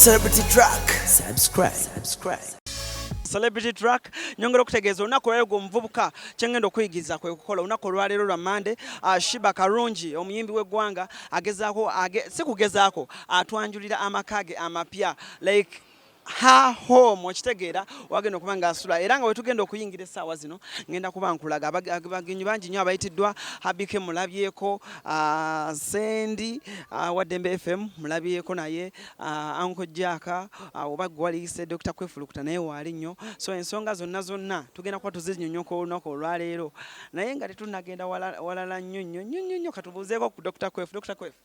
Celebrity Track. Subscribe. Celebrity Track nyongera okutegeeza olunaku olwaleero omuvubuka kyengenda okuyigiza kwe kukola olunaku olwaleero lwa Monday. Sheebah Karungi omuyimbi w'eggwanga agezaako si kugezaako atwanjulira amaka ge amapya like ha home okitegeera wagenda okuba nga asula era nga wetugenda okuyingira essaawa zino ngenda kuba nkulaga abagenyi bangi nnyo abayitiddwa Habike mulabyeko Sendi Waddembe FM mulabyeko naye Uncle Jack oba gwaliyise Dr. Kwefulukuta naye waali nnyo so ensonga zonna tugenda kuba tuzinyonyoka olunaku olwaleero naye nga tetunnagenda walala nnyo katubuuzeeko ku Dr. Kwefu. Dr. Kwefu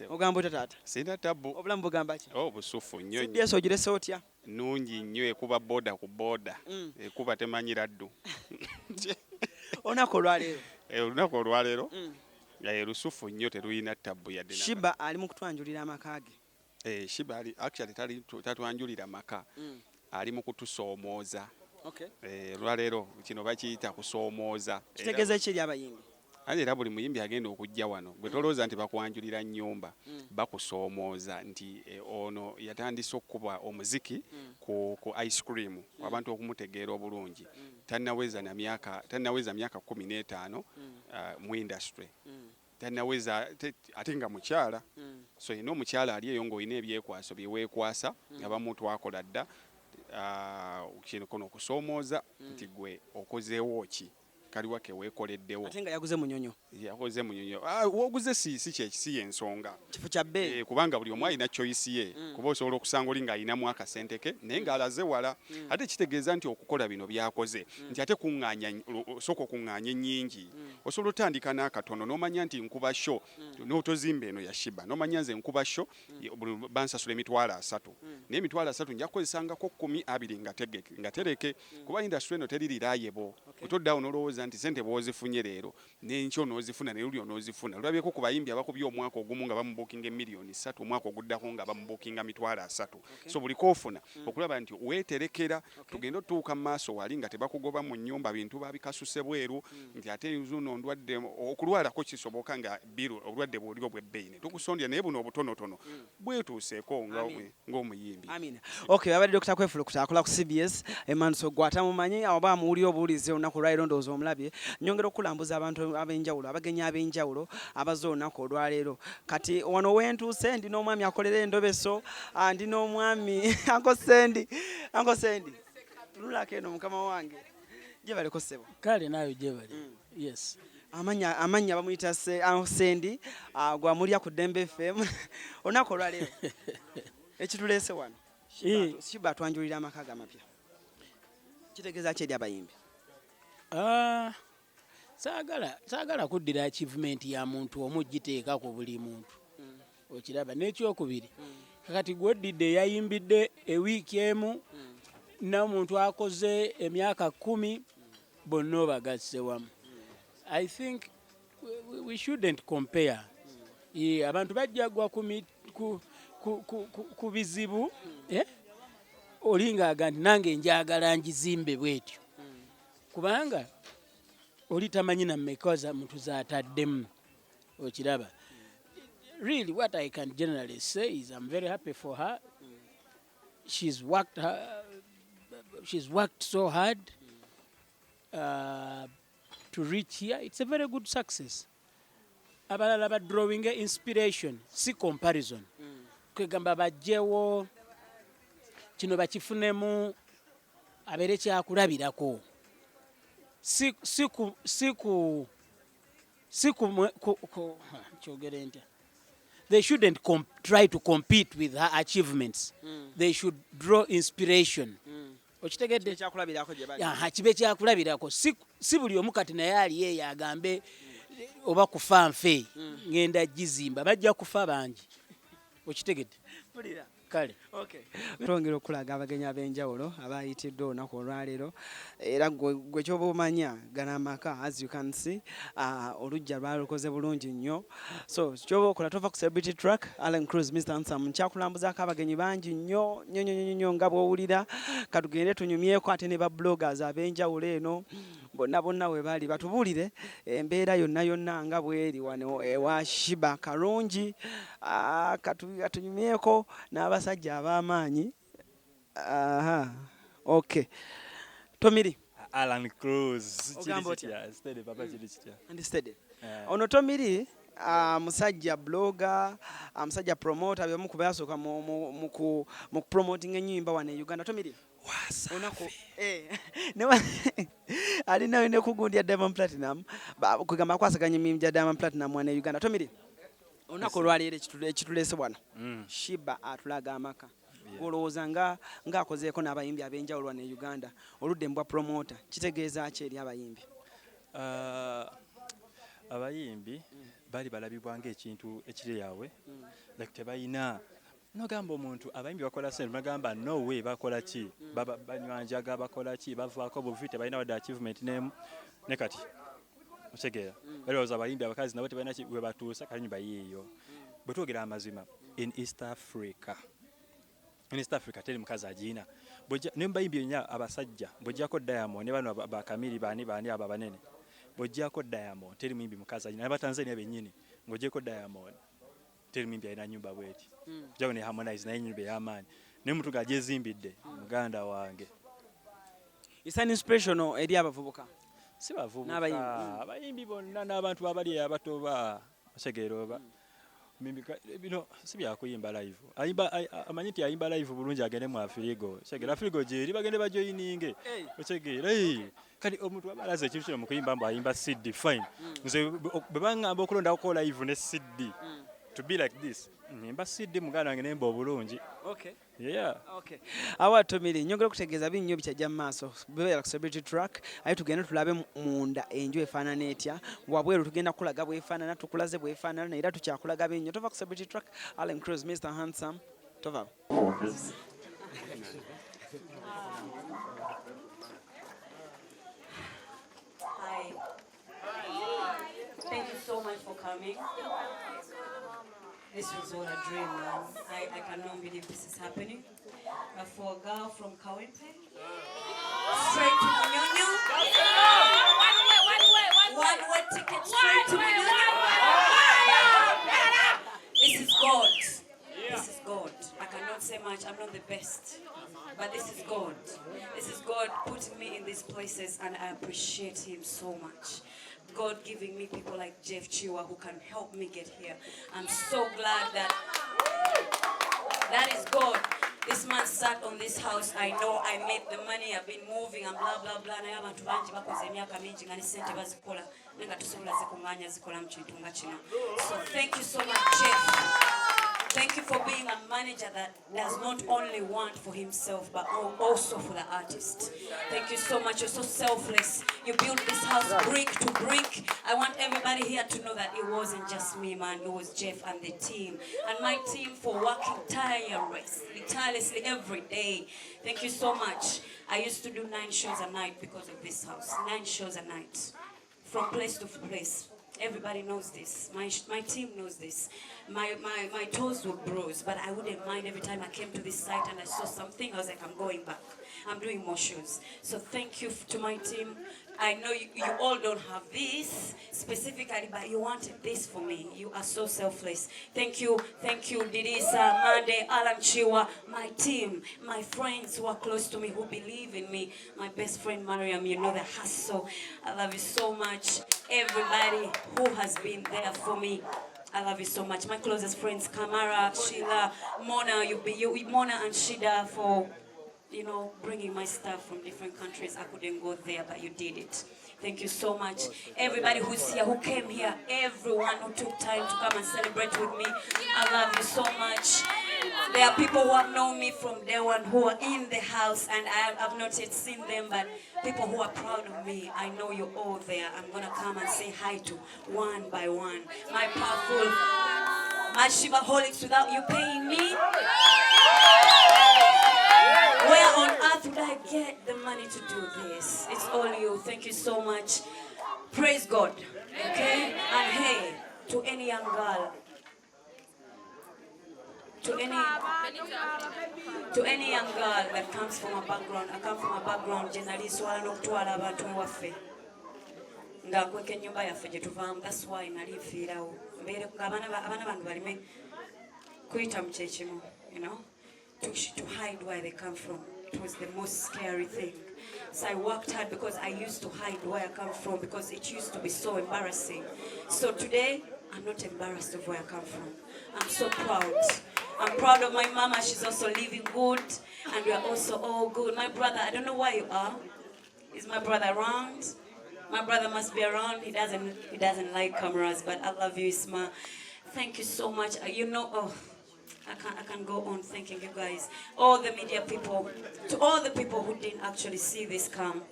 ogamba otya taata? Sina tabu. Obulamu bugamba ki? Busufu nnyo. Yesu ogirese otya? Nungi nnyo ekuba boda ku boda. Ekuba temanyira ddu. Olunaku olwaleero. Olunaku olwaleero. Lusufu nnyo teruyina tabu yadde. Sheebah ali mu kutwanjulira amaka ge. Sheebah ali actually tatwanjulira maka. Ali mu kutusoomooza. Okay. Olwaleero kino bakiyita kusoomooza. Kitegeeza ki eri abayimbi? Era buli muyimbi agenda okujja wano gwe tolowooza nti bakwanjulira nnyumba bakusoomooza nti ono yatandise okuba omuziki ku ice cream abantu okumutegeera obulungi tannaweza myaka 15 mu industry tannaweza ate nga mukyala so ino omukyala ali eyo ng'olina ebyekwaso byeweekwasa abamu twakola dda kino kono okusoomooza nti gwe okozeewo ki kaliwa ke weekoleddewo ate nga yaguze munyonyo woguze si yensonga kifo kya bbeeyi kubanga buli omu alina choice ye kuba osobola okusanga oli ng'alinamu akasente ke naye ng'alaze wala ate kitegeeza nti okukola bino byakoze nti ate osooka okuŋŋaanya ennyingi osobola otandika n'akatono n'omanya nti nkuba sho n'otozimba eno ya Sheebah n'omanya nze nkuba sho bansasula $300 naye $300 nja kukozesangako 20 nga tereke kuba industry eno teri liraayebo otoddawo n'olowooza nti sente bw'ozifunye leero n'enkyo n'ozifuna ne luli onoozifuna lulabyeko ku bayimbi abakubye omwaka ogumu nga bamubuukinga $3 omwaka oguddako nga bamubuukinga $300 so buli koofuna okulaba nti weeterekera tugenda otuuka mu maaso wali nga tebakugoba mu nnyumba bintu babikasuse bweru nti ate zuno ndwadde okulwalako kisoboka nga biru obulwadde bw'oli obw'ebbeeyi ne tukusondya naye buno obutonotono bwetuuseeko ng'omuyimbi. Amina. Okay, abadde Dr. Kwefulukuta akola ku CBS Emmanuel gw'atamumanyi oba amuwulira obuwulize olunaku olwaleero ndowooza omulabye nyongera okulambuza abantu ab'enjawulo abagenyi ab'enjawulo abaze olunaku olwaleero kati wano wentuuse ndi n'omwami akolera endobeso ndi n'omwami Uncle Sendi tunulako eno mukama wange gye baliko ssebo kale naawe gye bali yes amanya bamuyita Sendi gwamulya ku Dembe FM olunaku olwaleero ekituleese wano Sheebah atwanjulira amaka ge amapya kitegeeza ki eri abayimbi? Saagala kuddira achievement ya muntu omu giteeka ku buli muntu okiraba n'ekyokubiri kakati gwoddidde yayimbidde ewiiki emu n'omuntu akoze emyaka 10 bonna obagasse wamu. I think we shouldn't compare. Abantu bajjagwa ku bizibu olinga aga nti nange njagala njizimbe bwetyo kubanga oli tamanyi na mmeka muntu zaataddemu okiraba. Really what I can generally say is I'm very happy for her. She's worked so hard to reach here. It's a very good success. Abalala ba drawing inspiration si comparison kwegamba bajjewo kino bakifunemu abeere kyakulabirako they shouldn't try to compete with her achievements. They should draw inspiration. Okitegedde kibe kyakulabirako si buli omu kati naye ali eyo agambe oba kufa nfe ngenda gizimba bajja kufa bangi okitegedde kale. Okay. Twongera okulaga abagenyi ab'enjawulo abayitiddwa olunaku olwaleero era gwe kyoba omanya gana amaka as you can see olujja lwalukoze bulungi nnyo so kyoba okola tova ku Celebrity Track Alan Cruz Mr. Ansam nkyakulambuzaako abagenyi bangi nnyo nga bw'owulira katugende tunyumyeko ate ne ba bloggers ab'enjawulo eno bonna we bali batubuulire embeera yonna nga bweri wano ewa Sheebah Karungi katunyumyeko n'abasajja ab'amaanyi. Okay. Tomiri. Alan Cruz. Ogamba otya? Steady, Papa Chirichya. Understood. Ono Tomiri musajja blogger, musajja promoter byomu kubayasooka mu promoting ennyimba wano e Uganda. Tomiri. Onako alinayo ne kugundya Diamond Platinum kugamba kwasaganya emirimu gya Diamond Platinum wano e Uganda. Tomiri. Onako olwaleero ekituleese wano Sheebah atulaga amaka. Olowooza ng'akozeeko n'abayimbi ab'enjawulo wano e Uganda oludde mbwa promoter kitegeeza ki eri abayimbi? Abayimbi bali balabibwa ng'ekintu ekiri yaabwe like tebalina nogamba omuntu abayimbi bakola sente bagamba no way bakola ki banywanjaga bakola ki bavaako buvi tebalina wadde achievement n'emu ne kati otegeera balowooza abayimbi abakazi nabo tebalina we batuusa kale nyumba yiiyo bwe twogera amazima in East Africa teri mukazi agiina ne mubayimbi yenna abasajja bw'ojjako Diamond ne bano bakamiri baani abo abanene bw'ojjako Diamond teri muyimbi mukazi agiina n'abatanzania bennyini ng'ojjeko Diamond teri muyimbi alina nnyumba bweti jago ne Harmonize naye nnyumba ey'amaanyi naye omuntu ng'agyezimbidde muganda wange. It's an inspirational eri abavubuka. Si bavubuka abayimbi bonna n'abantu abali abatoba bategeera oba bino si byakuyimba live amanyi nti ayimba live bulungi agende mu afirigo kyegera afirigo gyeri bagende bajoyininge okyegera kati omuntu abalaza ekintu kino mu kuyimba mbu ayimba CD fine nze bwe baŋŋamba okulonda ko live ne CD to be like this nimba CD muganda wange nemba obulungi. Okay. Yeah. Okay. Awa Tomiri nyongera kutegeeza binnyo bikyajja mu maaso beera ku celebrity track aye tugenda tulabe munda enju efaanana etya wabweru tugenda kulaga bwefaanana tukulaze bwefaanana era tukyakulaga binnyo tova ku celebrity track. Alan Cruz, Mr. Handsome, tova. Hi. Thank you so much for coming. This was all a dream, man. I cannot believe this is happening. For a girl from Kawempe, straight to Munyonyo. One way ticket straight to Munyonyo. This is God. This is God. I cannot say much. I'm not the best. But this is God. This is God putting me in these places, and I appreciate Him so much. God giving me people like Jeff Chiwa who can help me get here. I'm so glad that is God. This man sat on this house. I know I made the money. I've been moving and blah blah blah. Naye abantu bangi bakoze emyaka mingi nga ne ssente bazikola nenga tusobola zikuŋŋaanya zikola mu kintu nga kino. So thank you so much, Jeff. Thank you for being a manager that does not only want for himself, but also for the artist. Thank you so much. You're so selfless. You built this house brick to brick. I want everybody here to know that it wasn't just me, man. It was Jeff and the team. And my team for working tirelessly every day. Thank you so much. I used to do 9 shows a night because of this house. 9 shows a night. From place to place. Everybody knows this. My team knows this. My toes were bruised, but I wouldn't mind every time I came to this site and I saw something. I was like, I'm going back. I'm doing more shows. So thank you to my team. I know you all don't have this specifically, but you wanted this for me. You are so selfless. Thank you, Didisa, Mande, Alan Chiwa, my team, my friends who are close to me, who believe in me. My best friend, Mariam, you know the hustle. I love you so much. Everybody who has been there for me, I love you so much. My closest friends, Kamara, Sheila, Mona, Mona and Shida for, bringing my stuff from different countries. I couldn't go there, but you did it. Thank you so much. Everybody who's here, who came here, everyone who took time to come and celebrate with me, I love you so much. There are people who have known me from day one who are in the house, and I have not yet seen them, but people who are proud of me, I know you're all there. I'm going to come and say hi to one by one. My powerful, my Sheebaholics without you paying me. Where on earth would I get the money to do this? It's all you. Thank you so much. Praise God. Okay? And hey, to any young girl, to any young girl that comes from a background, I come from a background, journalist, wala nokutwala abantu waffe. nga nkweka ennyumba yaffe gye tuvaamu. That's why nali nfiirawo mbeere ng'abaana bange balime kuyita mu kyekimu, you know, to hide where they come from. It was the most scary thing. So I worked hard because I used to hide where I come from because it used to be so embarrassing. So today, I'm not embarrassed of where I come from. I'm so proud. I'm proud of my mama. She's also living good. And we are also all good. My brother, I don't know where you are. Is my brother around? My brother must be around. He doesn't like cameras, but I love you, Isma. Thank you so much. You know, oh, I can't go on thanking you guys. All the media people, to all the people who didn't actually see this come,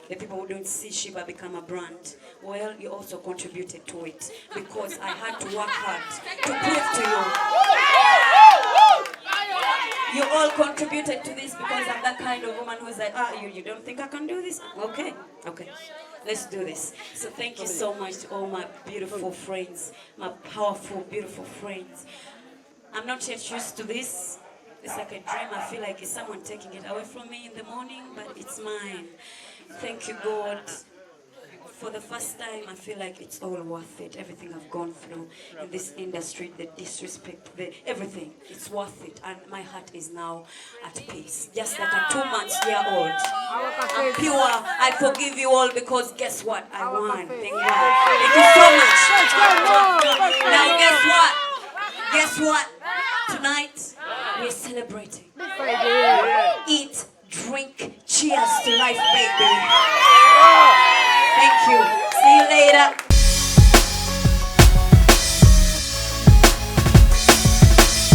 the people who didn't see Sheebah become a brand, well, you also contributed to it because I had to work hard to prove to you. You all contributed to this because I'm that kind of woman who's like, you don't think I can do this? Okay. Let's do this. So thank you so much to all my beautiful friends, my powerful, beautiful friends. I'm not yet used to this. It's like a dream. I feel like it's someone taking it away from me in the morning, but it's mine. Thank you, God. For the first time, I feel like it's all worth it. Everything I've gone through in this industry, the disrespect, everything, it's worth it. And my heart is now at peace. Just like a 2-month-year-old. I'm pure. I forgive you all because guess what? I won. Thank you. Thank you so much. Now guess what? Tonight, we're celebrating. Eat, drink, cheers to life, baby. Thank you. See you later.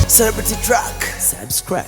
Celebrity Track. Subscribe.